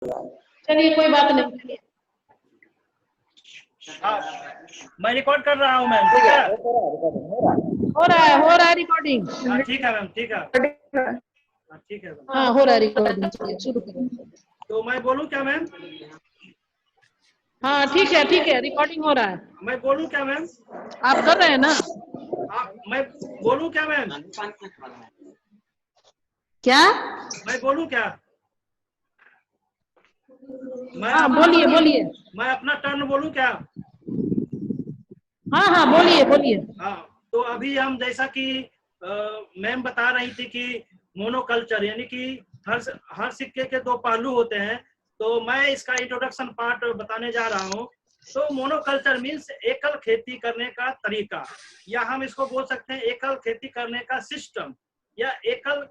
चलिए कोई बात नहीं, चलिए। मैं रिकॉर्ड कर रहा हूँ मैम, ठीक है? हो रहा है रिकॉर्डिंग। ठीक है मैम, ठीक है। ठीक है। हाँ हो रहा है रिकॉर्डिंग, चलिए शुरू करें। तो मैं बोलूँ क्या मैम? हाँ ठीक है, रिकॉर्डिंग हो रहा है। मैं बोलूँ क्या मैम? आप कर रहे हैं ना? मैं बोलूँ क्या मैम? क्या? मैं बोलूँ क्या? हाँ बोलिए। मैं अपना टर्न बोलूँ क्या? हाँ बोलिए। हाँ, तो अभी हम जैसा कि मैम बता रही थी कि मोनोकल्चर यानी कि हर सिक्के के दो पहलू होते हैं, तो मैं इसका इंट्रोडक्शन पार्ट बताने जा रहा हूँ। तो मोनोकल्चर मीन्स एकल खेती करने का तरीका, या हम इसको बोल सकते हैं एकल खेती करने का सिस्टम, या एकल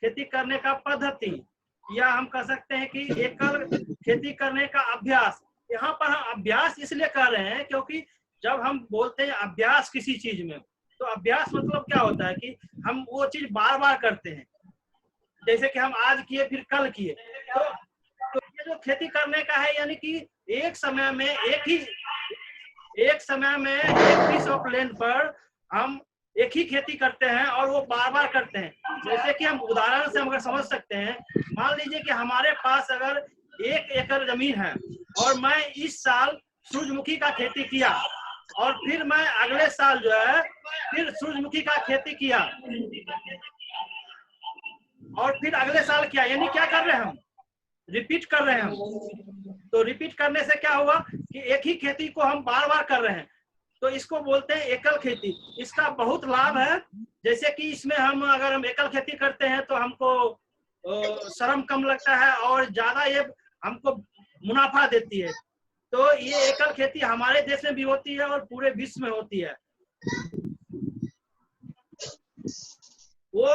खेती करने का पद्धति, या हम कह सकते हैं कि एकल खेती करने का अभ्यास। यहाँ पर हम अभ्यास इसलिए कर रहे हैं क्योंकि जब हम बोलते हैं अभ्यास किसी चीज में, तो अभ्यास मतलब क्या होता है कि हम वो चीज बार बार करते हैं। जैसे कि हम आज किए फिर कल किए, तो ये जो खेती करने का है यानी कि एक समय में एक पीस ऑफ लैंड पर हम एक ही खेती करते हैं और वो बार बार करते हैं। जैसे कि हम उदाहरण से हम अगर समझ सकते हैं, मान लीजिए कि हमारे पास अगर 1 एकड़ जमीन है और मैं इस साल सूरजमुखी का खेती किया, और फिर मैं अगले साल जो है फिर सूरजमुखी का खेती किया, और फिर अगले साल किया, यानी क्या कर रहे हैं हम? रिपीट कर रहे हैं हम। तो रिपीट करने से क्या हुआ कि एक ही खेती को हम बार बार कर रहे हैं, तो इसको बोलते हैं एकल खेती। इसका बहुत लाभ है, जैसे कि इसमें हम अगर हम एकल खेती करते हैं तो हमको श्रम कम लगता है और ज्यादा ये हमको मुनाफा देती है। तो ये एकल खेती हमारे देश में भी होती है और पूरे विश्व में होती है। वो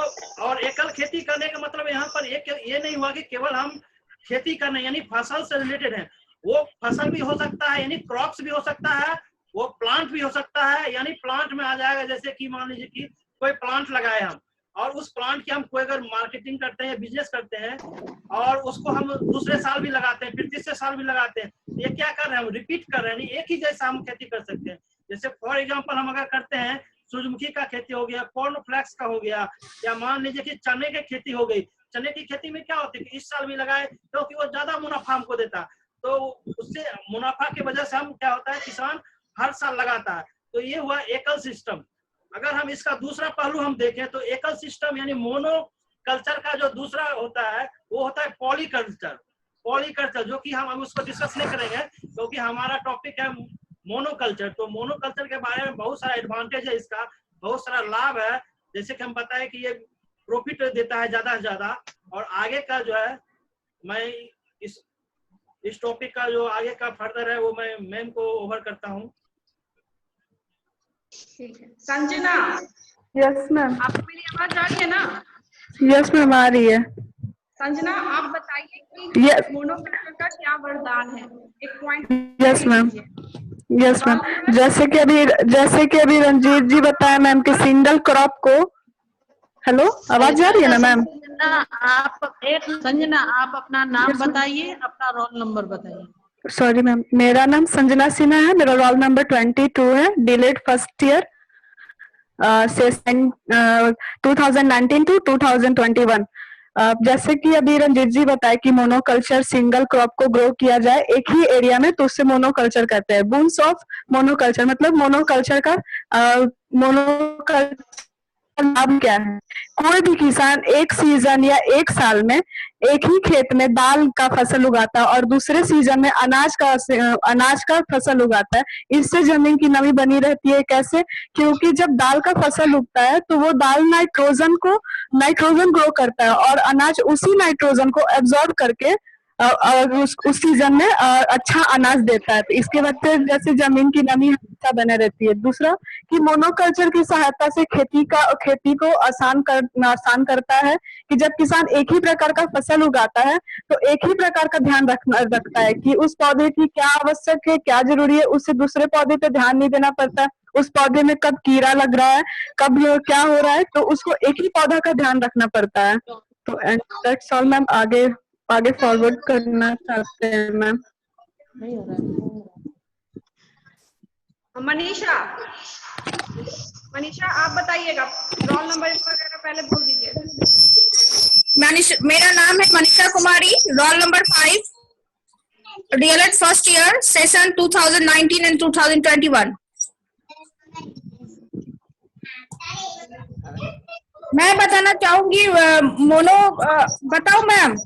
और एकल खेती करने का मतलब यहाँ पर ये नहीं हुआ कि केवल हम खेती करने यानी फसल से रिलेटेड है। वो फसल भी हो सकता है यानी क्रॉप्स भी हो सकता है, वो प्लांट भी हो सकता है यानी प्लांट में आ जाएगा। जैसे कि मान लीजिए कि कोई प्लांट लगाए हम, और उस प्लांट की हम कोई अगर मार्केटिंग करते हैं, बिजनेस करते हैं, और उसको हम दूसरे साल भी लगाते हैं, फिर तीसरे साल भी लगाते हैं, ये क्या कर रहे हैं? हम रिपीट कर रहे हैं। एक ही जैसा हम खेती कर सकते हैं। जैसे फॉर एग्जाम्पल हम अगर करते हैं, सूरजमुखी का खेती हो गया, कॉर्नफ्लेक्स का हो गया, या मान लीजिए कि चने की खेती हो गई। चने की खेती में क्या होती है कि इस साल भी लगाए क्योंकि वो ज्यादा मुनाफा हमको देता, तो उससे मुनाफा की वजह से हम क्या होता है, किसान हर साल लगाता है। तो ये हुआ एकल सिस्टम। अगर हम इसका दूसरा पहलू हम देखें तो एकल सिस्टम यानी मोनो कल्चर का जो दूसरा होता है वो होता है पॉलीकल्चर, जो कि हम उसको डिस्कस नहीं करेंगे क्योंकि हमारा टॉपिक है मोनोकल्चर। तो मोनोकल्चर के बारे में बहुत सारा एडवांटेज है, इसका बहुत सारा लाभ है। जैसे कि हम बताएं कि ये प्रॉफिट देता है ज्यादा से ज्यादा। और आगे का जो है मैं इस टॉपिक का जो आगे का फर्दर है वो मैं मैम को ओवर करता हूँ। ठीक है संजना। Yes ma'am. आपको मेरी आवाज आ रही है ना? यस मैम आ रही है। संजना आप बताइए कि मोनोकल्चर का क्या वरदान है, एक point. Yes ma'am. Yes ma'am, जैसे कि अभी रंजीत जी बताया मैम कि सिंगल क्रॉप को। हेलो, आवाज जा रही है ना मैम? संजना आप अपना नाम बताइए, अपना रोल नंबर बताइए। सॉरी मैम, मेरा नाम संजना सिन्हा है, मेरा रोल नंबर 22 है, delayed first year session 2019 to 2021। जैसे कि अभी रंजीत जी बताए कि मोनोकल्चर सिंगल क्रॉप को ग्रो किया जाए एक ही एरिया में, तो उससे मोनोकल्चर कहते हैं। बुन्स ऑफ मोनोकल्चर मतलब मोनोकल्चर का मोनोकल्चर लाभ क्या है? कोई भी किसान एक सीजन या एक साल में एक ही खेत में दाल का फसल उगाता है और दूसरे सीजन में अनाज का फसल उगाता है। इससे जमीन की नमी बनी रहती है। कैसे? क्योंकि जब दाल का फसल उगता है तो वो दाल नाइट्रोजन ग्रो करता है और अनाज उसी नाइट्रोजन को एब्जॉर्ब करके उस सीजन में अच्छा अनाज देता है। तो इसके बाद से जैसे जमीन की नमी हमेशा बने रहती है। दूसरा कि मोनोकल्चर की सहायता से खेती को आसान करता है कि जब किसान एक ही प्रकार का फसल उगाता है तो एक ही प्रकार का ध्यान रखता है कि उस पौधे की क्या आवश्यक है, क्या जरूरी है, उससे दूसरे पौधे पे ध्यान नहीं देना पड़ता है। उस पौधे में कब कीड़ा लग रहा है, कब क्या हो रहा है, तो उसको एक ही पौधा का ध्यान रखना पड़ता है। तो दैट्स ऑल मैम। आगे आगे फॉरवर्ड करना चाहते हैं मैम। नहीं हो रहा है। मनीषा, मनीषा आप बताइएगा, रोल नंबर वगैरह पहले बोल दीजिए। मेरा नाम है Manisha Kumari, roll number 5, DElEd first year, session 2019 and 2021। मैं बताना चाहूंगी बताओ मैम।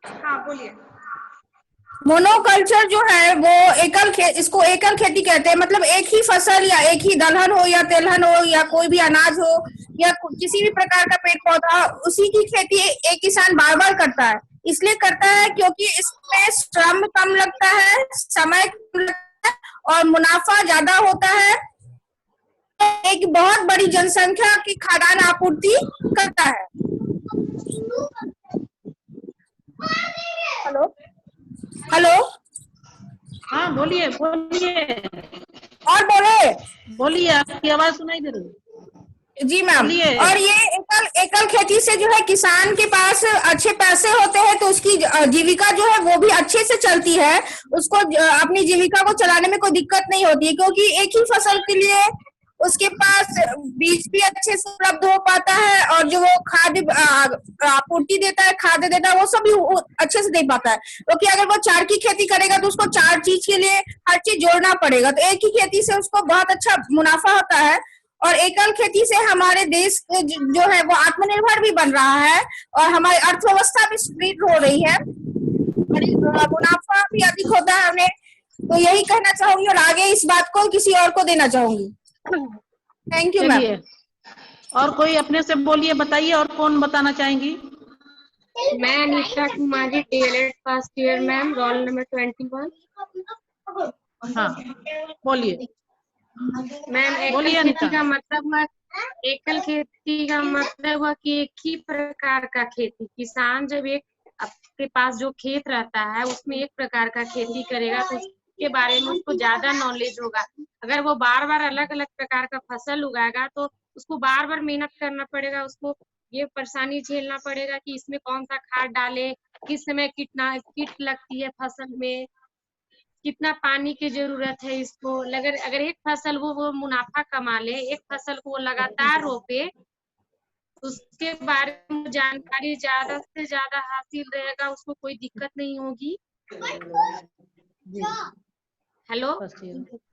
हाँ बोलिए। मोनोकल्चर जो है वो इसको एकल खेती कहते हैं। मतलब एक ही फसल या एक ही दलहन हो या तेलहन हो या कोई भी अनाज हो या किसी भी प्रकार का पेड़ पौधा, उसी की खेती एक किसान बार बार करता है। इसलिए करता है क्योंकि इसमें श्रम कम लगता है, समय कम लगता है और मुनाफा ज्यादा होता है। एक बहुत बड़ी जनसंख्या की खाद्यान्न आपूर्ति करता है। हेलो, हाँ बोलिए बोलिए और बोलिए, आपकी आवाज सुनाई दे रही है। जी मैम। बोलिए। और ये एकल खेती से जो है किसान के पास अच्छे पैसे होते हैं, तो उसकी जीविका जो है वो भी अच्छे से चलती है। उसको अपनी जीविका को चलाने में कोई दिक्कत नहीं होती है, क्योंकि एक ही फसल के लिए उसके पास बीज भी अच्छे से उपलब्ध हो पाता है और जो वो खाद्य आपूर्ति देता है, खाद्य देता है, वो सब भी अच्छे से दे पाता है। क्योंकि अगर वो 4 की खेती करेगा तो उसको 4 चीज के लिए हर चीज जोड़ना पड़ेगा, तो एक ही खेती से उसको बहुत अच्छा मुनाफा होता है। और एकल खेती से हमारे देश जो है वो आत्मनिर्भर भी बन रहा है और हमारी अर्थव्यवस्था भी सुदृढ़ हो रही है, मुनाफा भी अधिक होता है हमें। तो यही कहना चाहूंगी और आगे इस बात को किसी और को देना चाहूंगी। Thank you ma'am. और कोई अपने से बोलिए, बताइए और कौन बताना चाहेंगी? मैं Anita Kumari, DElEd first year ma'am, roll number 21। हाँ बोलिए। मैम एकल खेती का मतलब हुआ कि एक ही प्रकार का खेती। किसान जब एक आपके पास जो खेत रहता है उसमें एक प्रकार का खेती करेगा तो उसके बारे में उसको ज्यादा नॉलेज होगा। अगर वो बार बार अलग अलग प्रकार का फसल उगाएगा तो उसको बार बार मेहनत करना पड़ेगा, उसको ये परेशानी झेलना पड़ेगा कि इसमें कौन सा खाद डाले, किस समय कीट लगती है फसल में, कितना पानी की जरूरत है इसको। अगर एक फसल वो मुनाफा कमा ले, एक फसल को लगातार रोपे, उसके बारे में जानकारी ज्यादा से ज्यादा हासिल रहेगा, उसको कोई दिक्कत नहीं होगी। हेलो,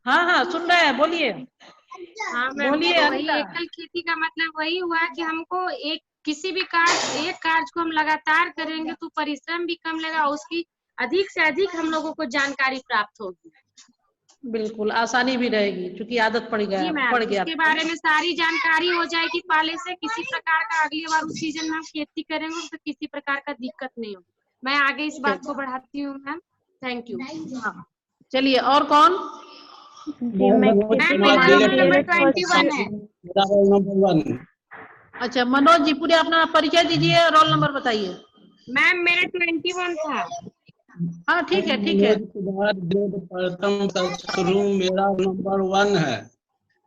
हाँ हाँ सुन रहे हैं, बोलिए। हाँ मैम, बोलिए। वही एकल खेती का मतलब वही हुआ कि हमको एक कार्य को हम लगातार करेंगे तो परिश्रम भी कम लगेगा, उसकी अधिक से अधिक हम लोगों को जानकारी प्राप्त होगी। बिल्कुल आसानी भी रहेगी क्योंकि आदत पड़ गया। उसके बारे में सारी जानकारी हो जाएगी पहले से, किसी प्रकार का अगली बार उस सीजन में हम खेती करेंगे तो किसी प्रकार का दिक्कत नहीं हो। मैं आगे इस बात को बढ़ाती हूँ मैम। Thank you. हाँ चलिए, और कौन? अच्छा मनोज जी, पूरे अपना परिचय दीजिए, रोल नंबर बताइए। मैम मेरा 21 था। हाँ ठीक है ठीक है। मेरा नंबर 1 है।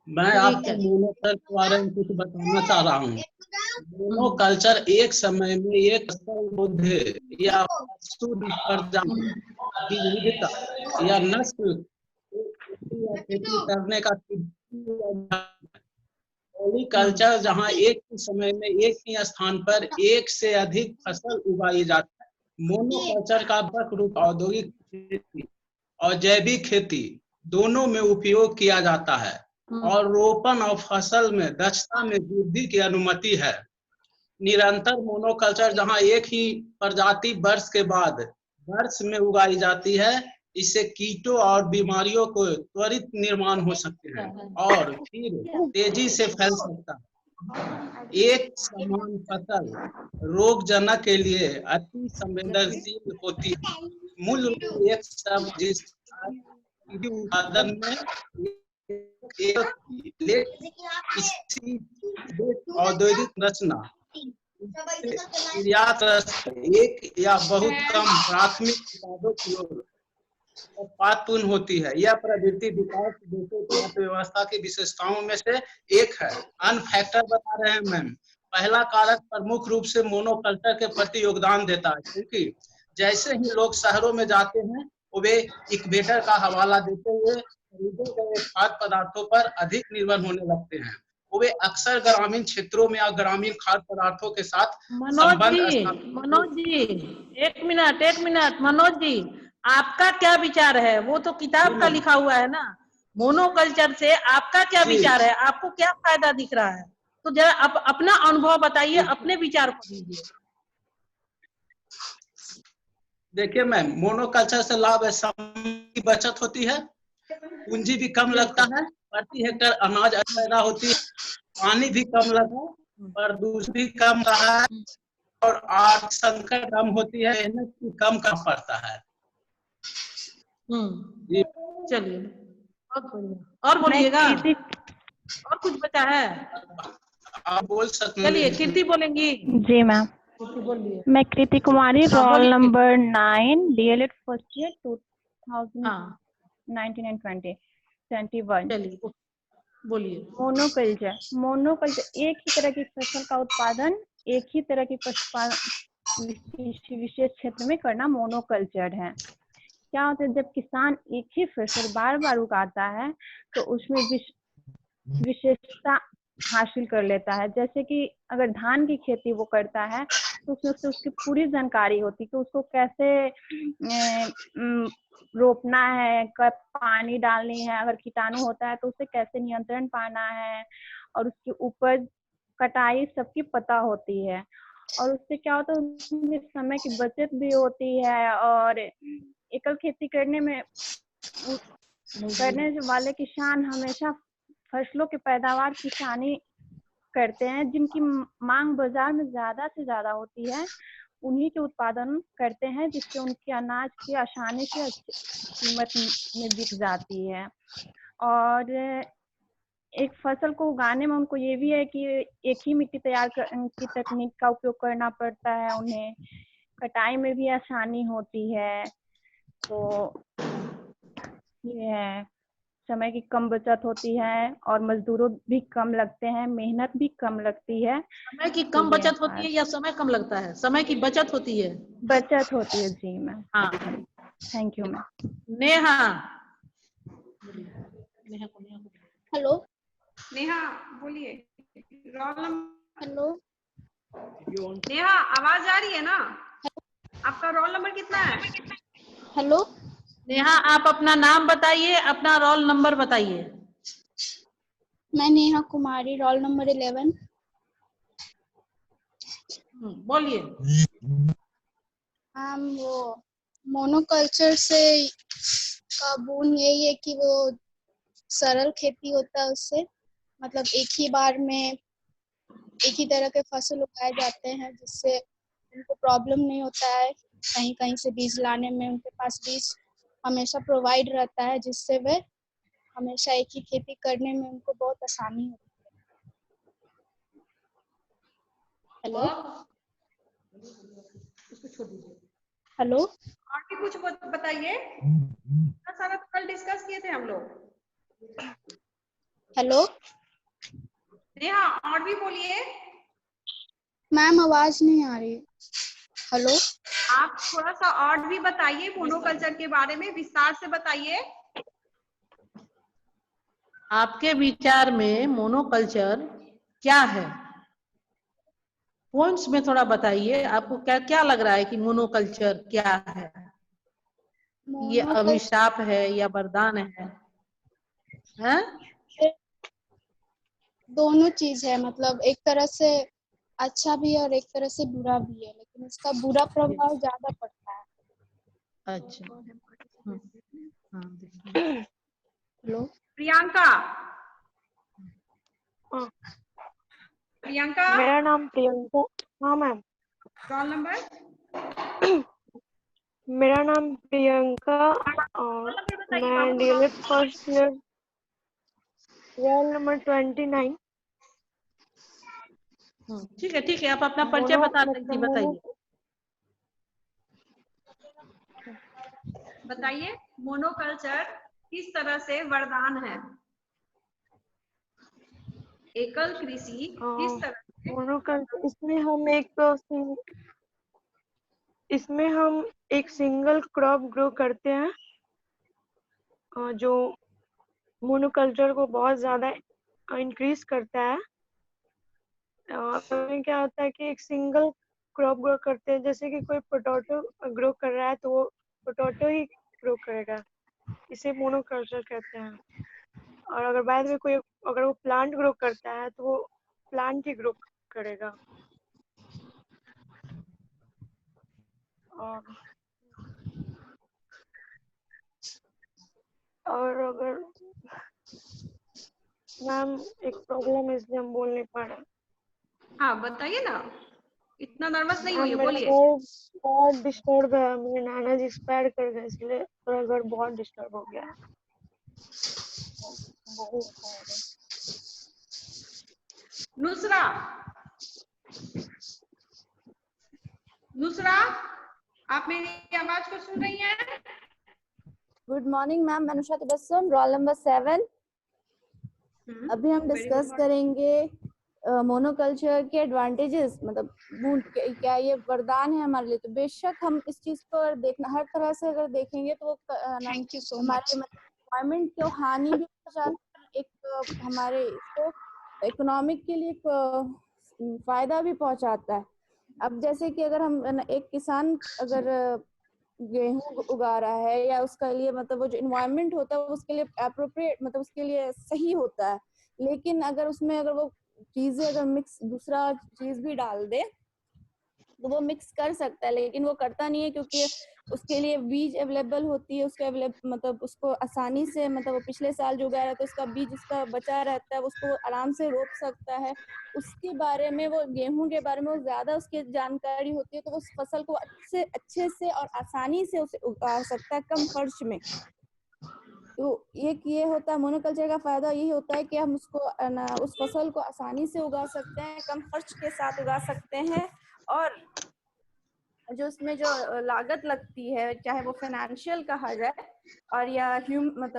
मैं आपको मोनोकल्चर के बारे में कुछ बताना चाह रहा हूँ। मोनोकल्चर एक समय में एक पौधे या विविधता या नस्ल खेती करने का पॉलीकल्चर, जहाँ एक ही समय में एक ही स्थान पर एक से अधिक फसल उगाई जाती है। मोनोकल्चर का मुख्य रूप औद्योगिक खेती और जैविक खेती दोनों में उपयोग किया जाता है और रोपण और फसल में दक्षता में वृद्धि की अनुमति है। निरंतर मोनोकल्चर, जहां एक ही प्रजाति वर्ष के बाद वर्ष में उगाई जाती है, इससे कीटों और बीमारियों को त्वरित निर्माण हो सकते हैं और फिर तेजी से फैल सकता है। एक समान फसल रोगजनक के लिए अति संवेदनशील होती है। मूल रूप से एक सब्जी उत्पादन में औद्योगिक रचना एक या बहुत कम प्राथमिक उत्पादों की ओर उत्पादपूर्ण होती है। यह प्रवृत्ति विकास देशों की अर्थव्यवस्था की विशेषताओं में से एक है। अन्य फैक्टर बता रहे हैं मैम। पहला कारक प्रमुख रूप से मोनोकल्चर के प्रति योगदान देता है, क्योंकि जैसे ही लोग शहरों में जाते हैं वे इक्वेटर का हवाला देते हुए खरीदे गए खाद्य पदार्थों पर अधिक निर्भर होने लगते हैं। वे अक्सर ग्रामीण क्षेत्रों में या ग्रामीण खाद्य पदार्थों के साथ संबंध मनोज जी, एक मिनट मनोज जी, आपका क्या विचार है? वो तो किताब का लिखा हुआ है ना, मोनोकल्चर से आपका क्या विचार है? आपको क्या फायदा दिख रहा है? तो जरा अपना अनुभव बताइए, अपने विचार को दीजिए। देखिए मैम, मोनोकल्चर से लाभ है, समय की बचत होती है, पूंजी भी कम लगता है, प्रति हेक्टेयर अनाज पैदा होती है, पानी भी कम लगा, प्रदूषण भी कम रहा है और आर्थिक संकट कम होती है, मेहनत भी कम पड़ता है। चलिए, बहुत बढ़िया। और बोलिएगा, और कुछ बचा है? आप बोल सकते हैं। चलिए कीर्ति बोलेंगी। जी मैम, बोलिए। मैं Kirti Kumari, roll number 9, DLED first year, 2019 and 2021। चलिए बोलिए। मोनोकल्चर एक ही तरह की फसल का उत्पादन एक ही तरह की विशेष क्षेत्र में करना मोनोकल्चर है। क्या होता है, जब किसान एक ही फसल बार बार उगाता है तो उसमें विशेषता हासिल कर लेता है। जैसे कि अगर धान की खेती वो करता है तो उसमें उसकी पूरी जानकारी होती है कि उसको कैसे रोपना है, कब पानी डालनी है, अगर कीटाणु होता है तो उसे कैसे नियंत्रण पाना है, और उसकी उपज कटाई सबकी पता होती है। और उससे क्या होता है, उसमें समय की बचत भी होती है। और एकल खेती करने वाले किसान हमेशा फसलों की पैदावार किसानी करते हैं, जिनकी मांग बाजार में ज्यादा से ज्यादा होती है, उन्हीं के उत्पादन करते हैं, जिससे उनके अनाज की आसानी से अच्छी कीमत में बिक जाती है। और एक फसल को उगाने में उनको ये भी है कि एक ही मिट्टी तैयार की तकनीक का उपयोग करना पड़ता है, उन्हें कटाई में भी आसानी होती है। तो ये है, समय की कम बचत होती है और मजदूरों भी कम लगते हैं, मेहनत भी कम लगती है। समय की कम बचत होती है या समय कम लगता है? समय की बचत होती है। बचत होती है जी मैम। हाँ, thank you ma'am. Neha. Hello, Neha बोलिए। Roll number. हेलो, नेहा, आवाज आ रही है ना? आपका रोल नंबर कितना है? हेलो, नेहा, आप अपना नाम बताइए, अपना रोल नंबर बताइए। मैं नेहा कुमारी, रोल नंबर 11। बोलिए। हम वो मोनोकल्चर से का गुण यही है कि वो सरल खेती होता है, उससे मतलब एक ही बार में एक ही तरह के फसल उगाए जाते हैं, जिससे उनको प्रॉब्लम नहीं होता है कहीं कहीं से बीज लाने में। उनके पास बीज हमेशा प्रोवाइड रहता है, जिससे वे हमेशा एक ही खेती करने में उनको बहुत आसानी होती है। हेलो हेलो, और भी कुछ बताइए। इतना सारा तो कल डिस्कस किए थे हम लोग। हेलो नेहा, और भी बोलिए। मैम, आवाज नहीं आ रही। हेलो, आप थोड़ा सा और भी बताइए, मोनोकल्चर के बारे में विस्तार से बताइए। आपके विचार में मोनोकल्चर क्या है? पॉइंट्स में थोड़ा बताइए, आपको क्या क्या लग रहा है कि मोनोकल्चर क्या है? ये अभिशाप है या वरदान है? दोनों चीज है, मतलब एक तरह से अच्छा भी है और एक तरह से बुरा भी है, लेकिन इसका बुरा प्रभाव ज्यादा पड़ता है। अच्छा। हेलो प्रियंका। प्रियंका, मेरा नाम प्रियंका। हाँ मैम। Roll number. मेरा नाम प्रियंका और मैं DLED first year, roll number 29। ठीक है, आप अपना परिचय बता दीजिए, बताइए। बताइए, मोनोकल्चर किस तरह से वरदान है? एकल कृषि किस तरह से? मोनोकल्चर, इसमें हम इसमें हम एक सिंगल क्रॉप ग्रो करते हैं जो मोनोकल्चर को बहुत ज्यादा इंक्रीज करता है। इसमें क्या होता है कि एक सिंगल क्रॉप ग्रो करते हैं, जैसे कि कोई पोटैटो ग्रो कर रहा है तो वो पोटैटो ही ग्रो करेगा, इसे मोनोकल्चर कहते हैं। और अगर बाद में कोई अगर वो प्लांट ग्रो करता है तो वो प्लांट ही ग्रो करेगा। और अगर मैम एक प्रॉब्लम है इसलिए हम बोल नहीं पा रहे। हाँ बताइए ना, इतना नर्वस नहीं होइए, मेरा बोलिए। घर बहुत डिस्टर्ब है, मेरे नाना जी एक्सपायर कर गए इसलिए मेरा घर बहुत डिस्टर्ब हो गया है। नुसरा, नुसरा, आप मेरी आवाज को सुन रही हैं? गुड मॉर्निंग मैम, मैं अनुषा तबस्सुम, रोल नंबर 7। अभी हम डिस्कस करेंगे मोनोकल्चर के एडवांटेजेस, मतलब क्या ये वरदान है हमारे लिए। तो बेशक हम इस चीज पर देखना हर तरह से अगर देखेंगे तो थैंक यू सो हमारे एनवायरमेंट को हानि भी पहुंचाता है, एक हमारे इसको इकोनॉमिक के लिए एक फायदा भी पहुंचाता है। अब जैसे कि अगर हम एक किसान अगर गेहूं उगा रहा है या उसके लिए मतलब वो जो इन्वायरमेंट होता है उसके लिए एप्रोप्रिएट मतलब उसके लिए सही होता है, लेकिन अगर उसमें अगर वो चीजें अगर मिक्स दूसरा चीज भी डाल दे तो वो मिक्स कर सकता है, लेकिन वो करता नहीं है क्योंकि उसके लिए बीज अवेलेबल होती है, उसके मतलब उसको आसानी से मतलब वो पिछले साल जो उगाया रहता है उसका बीज उसका बचा रहता है, उसको आराम से रोप सकता है। उसके बारे में वो गेहूं के बारे में वो ज्यादा उसकी जानकारी होती है, तो वो उस फसल को अच्छे से और आसानी से उसे उगा सकता है कम खर्च में। तो ये होता है मोनोकल्चर का फायदा, यही होता है कि हम उसको उस फसल को आसानी से उगा सकते हैं, कम खर्च के साथ उगा सकते हैं। और जो उसमें जो लागत लगती है, चाहे वो फाइनेंशियल कहा जाए और या ह्यूमन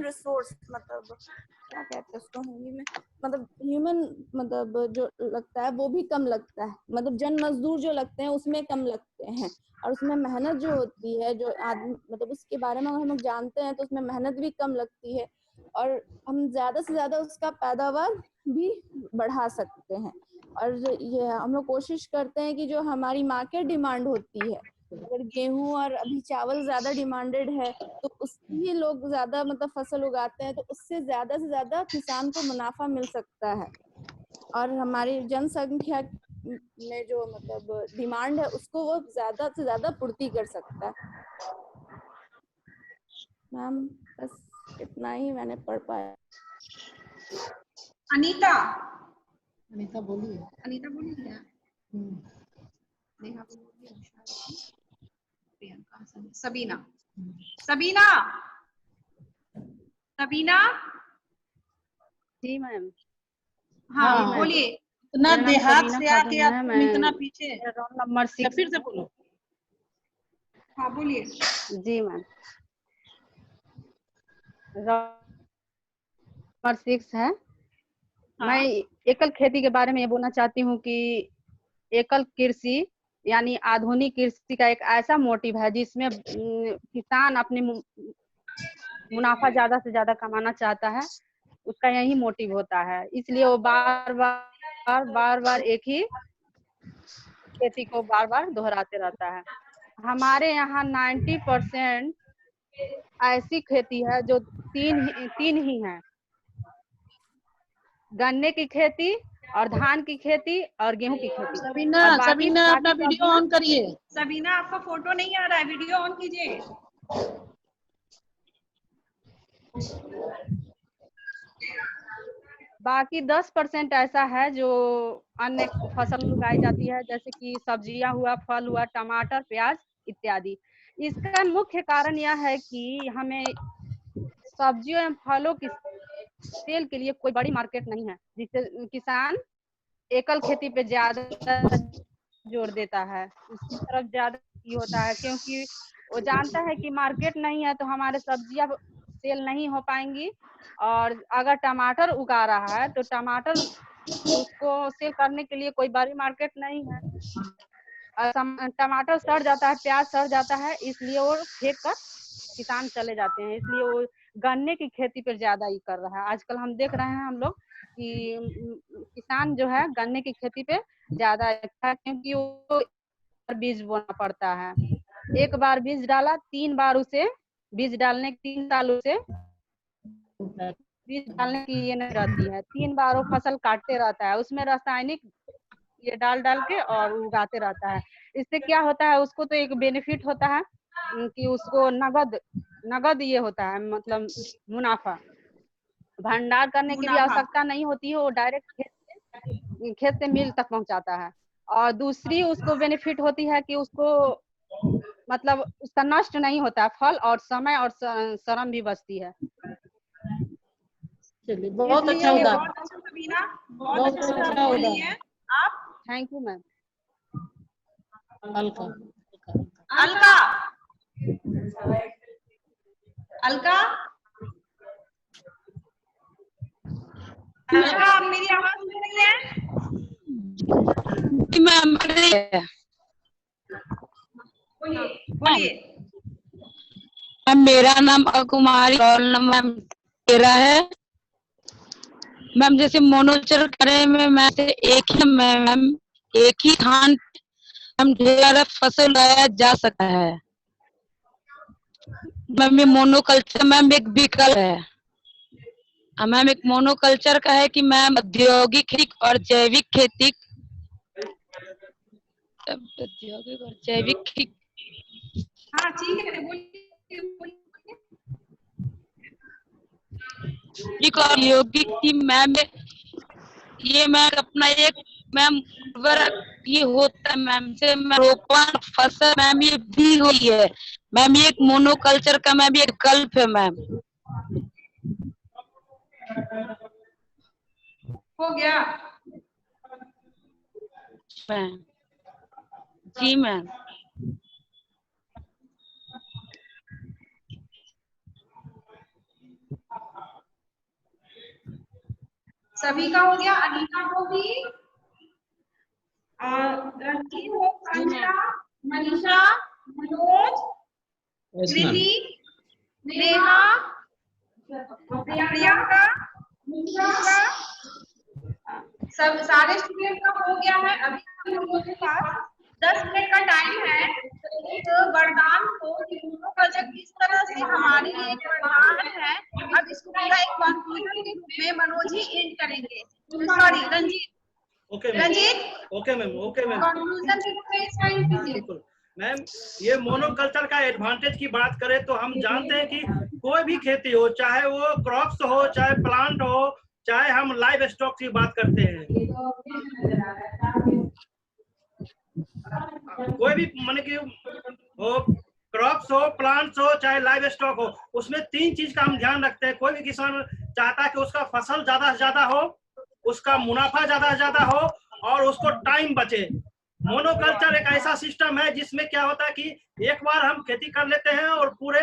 रिसोर्स मतलब क्या कहते हैं उसको हिंदी में, मतलब ह्यूमन मतलब जो लगता है वो भी कम लगता है, मतलब जन मजदूर जो लगते हैं उसमें कम लगते हैं। और उसमें मेहनत जो होती है जो आदमी मतलब उसके बारे में हम लोग जानते हैं तो उसमें मेहनत भी कम लगती है और हम ज्यादा से ज्यादा उसका पैदावार भी बढ़ा सकते हैं। और ये हम लोग कोशिश करते हैं कि जो हमारी मार्केट डिमांड होती है, अगर गेहूं और अभी चावल ज्यादा डिमांडेड है तो उसकी लोग ज्यादा मतलब फसल उगाते हैं, तो उससे ज्यादा से ज्यादा किसान को मुनाफा मिल सकता है और हमारी जनसंख्या में जो मतलब डिमांड है उसको वो ज्यादा से ज्यादा पूर्ति कर सकता है। मैम बस इतना ही मैंने पढ़ पाया। अनीता, अनीता बोलिए। अनीता बोलिए। नेहा बोलिए, प्रियंका, सबीना, सबीना, सबीना। जी मैम। हाँ बोलिए। इतना देहात से आके आप मैं इतना पीछे। Roll number 6। फिर से बोलो। हाँ बोलिए। जी मैम, नंबर 6 है। मैं एकल खेती के बारे में ये बोलना चाहती हूँ कि एकल कृषि यानी आधुनिक कृषि का एक ऐसा मोटिव है जिसमें किसान अपने मुनाफा ज्यादा से ज्यादा कमाना चाहता है, उसका यही मोटिव होता है, इसलिए वो बार बार एक ही खेती को बार बार दोहराते रहता है। हमारे यहाँ 90% ऐसी खेती है जो तीन ही है, गन्ने की खेती और धान की खेती और गेहूं की खेती। सबीना अपना वीडियो ऑन करिए। सबीना आपका फोटो नहीं आ रहा है, वीडियो ऑन कीजिए। बाकी 10% ऐसा है जो अन्य फसल उगाई जाती है, जैसे कि सब्जियां हुआ, फल हुआ, टमाटर, प्याज इत्यादि। इसका मुख्य कारण यह है कि हमें सब्जियों एवं फलों की सेल के लिए कोई बड़ी मार्केट नहीं है, जिससे किसान एकल खेती पे ज्यादा जोर देता है, उसकी तरफ ज्यादा होता है, क्योंकि वो जानता है कि मार्केट नहीं है तो हमारे सब्जियां सेल नहीं हो पाएंगी। और अगर टमाटर उगा रहा है तो टमाटर उसको सेल करने के लिए कोई बड़ी मार्केट नहीं है, टमाटर सड़ जाता है, प्याज सड़ जाता है, इसलिए वो फेंक कर किसान चले जाते हैं। इसलिए वो गन्ने की खेती पर ज्यादा ही कर रहा है। आजकल हम देख रहे हैं हम लोग कि किसान जो है गन्ने की खेती पे ज्यादा है, क्योंकि वो बीज बोना पड़ता है। एक बार बीज डाला, 3 बार उसे बीज डालने, 3 साल उसे बीज डालने की ये नहीं रहती है। 3 बार वो फसल काटते रहता है, उसमें रासायनिक ये डाल डाल के और उगाते रहता है। इससे क्या होता है, उसको तो एक बेनिफिट होता है कि उसको नगद ये होता है, मतलब मुनाफा। भंडार करने की भी आवश्यकता नहीं होती है, वो डायरेक्ट खेत से मिल तक पहुंचाता है। और दूसरी उसको बेनिफिट होती है कि उसको मतलब उसका नष्ट नहीं होता है, फल और समय और श्रम भी बचती है। चलिए बहुत अच्छा उदाहरण, बहुत अच्छा बोली है आप। Thank you ma'am. Alka Alka Alka Alka, आप मेरी आवाज सुन रही है? मैम बोलिए। मैम मेरा नाम कुमारी, रोल नंबर मेरा है। मैम जैसे मोनोकल्चर करे में मैं से एक ही स्थान हम ढेर सारा फसल लगाया जा सकता है। मैम ये मोनोकल्चर मैम एक विकल्प है। मैम एक मोनोकल्चर का है कि मैम औद्योगिक खेती और जैविक खेती, हाँ ठीक है, बोलिए। औद्योगिक की मैम ये मैम अपना एक मैम ये होता है मैम से रोपण फसल मैम ये भी हुई है मैम। ये एक मोनोकल्चर का मैम एक विकल्प है मैम। हो गया मैम। जी मैम। सभी का हो गया, अनीता को भी, रणजीत हो, संजना, मनीषा, मनोज, कृति, नेहा, प्रियंका, सब सारे स्टूडेंट का हो गया है। अभी हम लोगों के पास 10 मिनट का टाइम है। एक वरदान को मोनोकल्चर किस तरह से हमारे लिए एक वरदान है, अब इसको पूरा एक कंक्लूजन के रूप में मनोज ही एंड करेंगे। Sorry Ranjit. Ranjit okay ma'am, okay ma'am. Conclusion के रूप में इसका एंड कीजिए। मैम ये मोनोकल्चर का एडवांटेज की बात करें तो हम जानते हैं कि कोई भी खेती हो, चाहे वो क्रॉप्स हो, चाहे प्लांट हो, चाहे हम लाइव स्टॉक की बात करते हैं, कोई भी माने कि हो, क्रॉप्स हो, प्लांट्स हो, चाहे लाइव स्टॉक हो, उसमें 3 चीज का हम ध्यान रखते हैं। कोई भी किसान चाहता है कि उसका फसल ज्यादा से ज्यादा हो, उसका मुनाफा ज्यादा से ज्यादा हो और उसको टाइम बचे। मोनोकल्चर एक ऐसा सिस्टम है जिसमें क्या होता है कि एक बार हम खेती कर लेते हैं और पूरे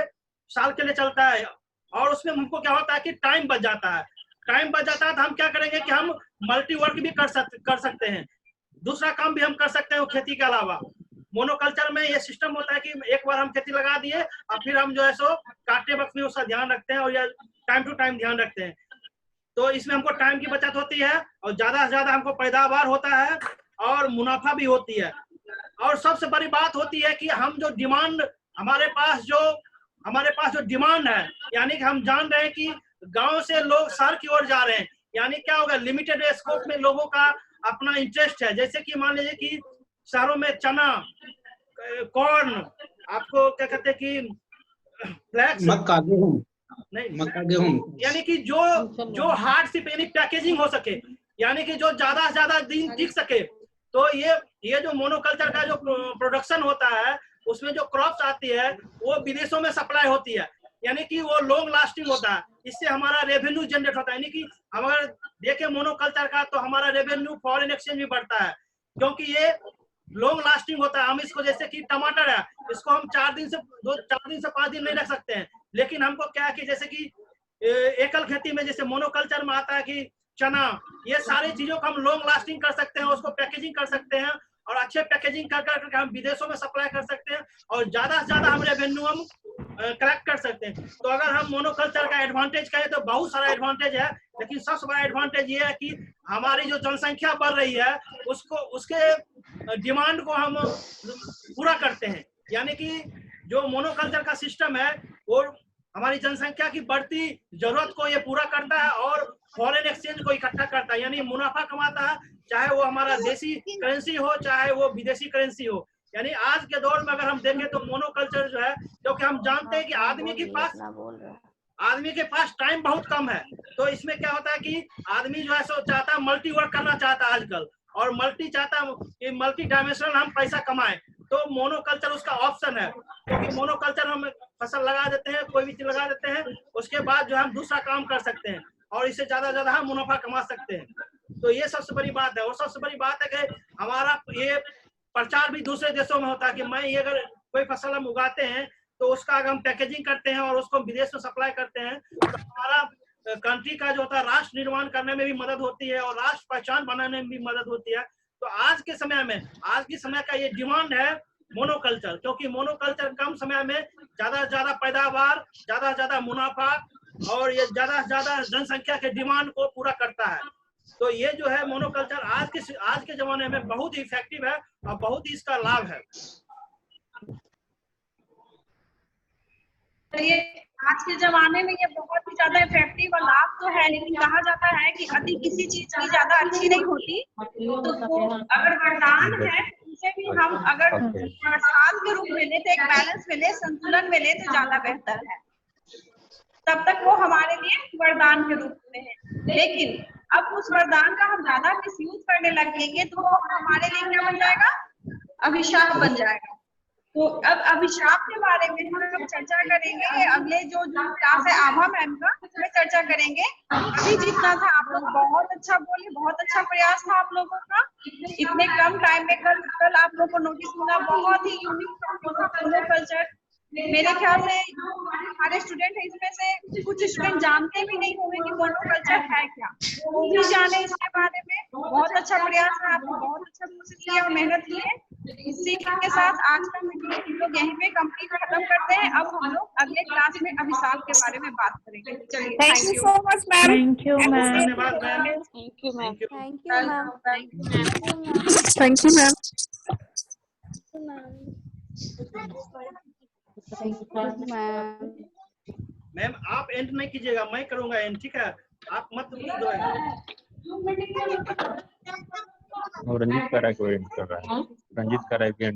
साल के लिए चलता है, और उसमें हमको क्या होता है कि टाइम बच जाता है। टाइम बच जाता है तो हम क्या करेंगे कि हम मल्टी वर्क भी कर सकते हैं, दूसरा काम भी हम कर सकते हैं वो खेती के अलावा। मोनोकल्चर में ये सिस्टम होता है कि एक बार हम खेती लगा दिए और फिर हम जो है सो काटते वक्त में उसका ध्यान रखते हैं और या टाइम टू टाइम ध्यान रखते हैं। तो इसमें हमको टाइम की बचत होती है और ज्यादा से ज्यादा हमको पैदावार होता है और मुनाफा भी होती है। और सबसे बड़ी बात होती है कि हम जो डिमांड हमारे पास जो डिमांड है, यानी कि हम जान रहे हैं कि गांव से लोग शहर की ओर जा रहे हैं, यानी क्या होगा, लिमिटेड स्कोप में लोगों का अपना इंटरेस्ट है। जैसे कि मान लीजिए कि शहरों में चना, कॉर्न, आपको क्या कहते हैं कि फ्लैक्स, मक्का, गेहूं, नहीं मक्का गेहूं, यानी कि जो हार्ड से यानी पैकेजिंग हो सके, यानी कि जो ज्यादा से ज्यादा दिन टिक सके। तो ये जो मोनोकल्चर का जो प्रोडक्शन होता है, उसमें जो क्रॉप्स आती है वो विदेशों में सप्लाई होती है, यानी कि वो लॉन्ग लास्टिंग होता है। इससे हमारा रेवेन्यू जनरेट होता है, यानी कि हम अगर देखें मोनोकल्चर का तो हमारा रेवेन्यू फॉरेन एक्सचेंज भी बढ़ता है, क्योंकि ये लॉन्ग लास्टिंग होता है। हम इसको जैसे कि टमाटर है, इसको हम 4 दिन से 5 दिन नहीं रख सकते हैं, लेकिन हमको क्या है कि जैसे कि एकल खेती में जैसे मोनोकल्चर में आता है कि चना, ये सारी चीजों को हम लॉन्ग लास्टिंग कर सकते हैं, उसको पैकेजिंग कर सकते हैं और अच्छे पैकेजिंग कर करके हम विदेशों में सप्लाई कर सकते हैं और ज्यादा से ज्यादा हम रेवेन्यू हम कलेक्ट कर सकते हैं। तो अगर हम मोनोकल्चर का एडवांटेज कहें तो बहुत सारा एडवांटेज है, लेकिन सबसे बड़ा एडवांटेज ये है कि हमारी जो जनसंख्या बढ़ रही है उसके डिमांड को हम पूरा करते हैं। यानी कि जो मोनोकल्चर का सिस्टम है वो हमारी जनसंख्या की बढ़ती जरूरत को ये पूरा करता है और फॉरेन एक्सचेंज को इकट्ठा करता है, यानी मुनाफा कमाता है, चाहे वो हमारा देसी करेंसी हो चाहे वो विदेशी करेंसी हो। यानी आज के दौर में अगर हम देखें तो मोनोकल्चर जो है, क्योंकि हम जानते हैं कि आदमी के पास टाइम बहुत कम है, तो इसमें क्या होता है कि आदमी जो है सो चाहता है मल्टी वर्क करना चाहता है आजकल, और मल्टी डायमेंशनल हम पैसा कमाएं, तो मोनोकल्चर उसका ऑप्शन है। क्योंकि मोनोकल्चर हम फसल लगा देते हैं, कोई भी चीज लगा देते हैं, उसके बाद जो हम दूसरा काम कर सकते हैं और इससे ज्यादा हम मुनाफा कमा सकते हैं। तो ये सबसे बड़ी बात है। और सबसे बड़ी बात है कि हमारा ये प्रचार भी दूसरे देशों में होता है कि मैं ये अगर कोई फसल हम उगाते हैं तो उसका अगर हम पैकेजिंग करते हैं और उसको विदेश में सप्लाई करते हैं तो हमारा कंट्री का जो होता है राष्ट्र निर्माण करने में भी मदद होती है और राष्ट्र पहचान बनाने में भी मदद होती है। तो आज के समय का ये डिमांड है मोनोकल्चर, क्योंकि मोनोकल्चर कम समय में ज्यादा से ज्यादा पैदावार, ज्यादा से ज्यादा मुनाफा और ये ज्यादा से ज्यादा जनसंख्या के डिमांड को पूरा करता है। तो ये जो है मोनोकल्चर आज के जमाने में बहुत ही इफेक्टिव है और बहुत ही इसका लाभ है। ये आज के जमाने में ये बहुत ही ज्यादा इफेक्टिव और लाभ तो है, लेकिन कहा जाता है कि अति किसी चीज की ज्यादा अच्छी नहीं होती। तो वो अगर वरदान है उसे भी हम अगर प्रसाद के रूप में ले तो एक बैलेंस में ले, संतुलन में ले तो ज्यादा बेहतर है। तब तक वो हमारे लिए वरदान के रूप में है, लेकिन अब उस वरदान का हम ज्यादा मिसयूज करने लगेंगे तो वो हमारे लिए क्या बन जाएगा, अभिशाप बन जाएगा। तो अब अभिशाप के बारे में हम चर्चा करेंगे अगले जो क्लास है आभा मैम का, उसमें चर्चा करेंगे। अभी जितना था आप लोग बहुत अच्छा बोले, बहुत अच्छा प्रयास था आप लोगों का। इतने कम टाइम में कल आप लोगों को नोटिस मिला, बहुत ही यूनिक कल्चर। मेरे ख्याल से हमारे स्टूडेंट है इसमें से कुछ स्टूडेंट जानते भी नहीं होंगे कि मोनोकल्चर है क्या, वो भी जाने इसके बारे में। बहुत अच्छा प्रयास है, आपने बहुत अच्छा कोशिश किया और मेहनत की है। इसी के साथ आज का मीटिंग हम लोग यहीं पे कंप्लीट खत्म करते हैं। अब हम लोग अगले क्लास में अभिशाप के बारे में बात करेंगे। चलिए, thank you so much ma'am. Thank you ma'am. धन्यवाद ma'am. Thank you ma'am. Thank you ma'am. Ma'am आप एंड नहीं कीजिएगा, मैं करूंगा एंड, ठीक है? आप मत दो। रंजीत कर रहा है, रंजीत कर रहा है।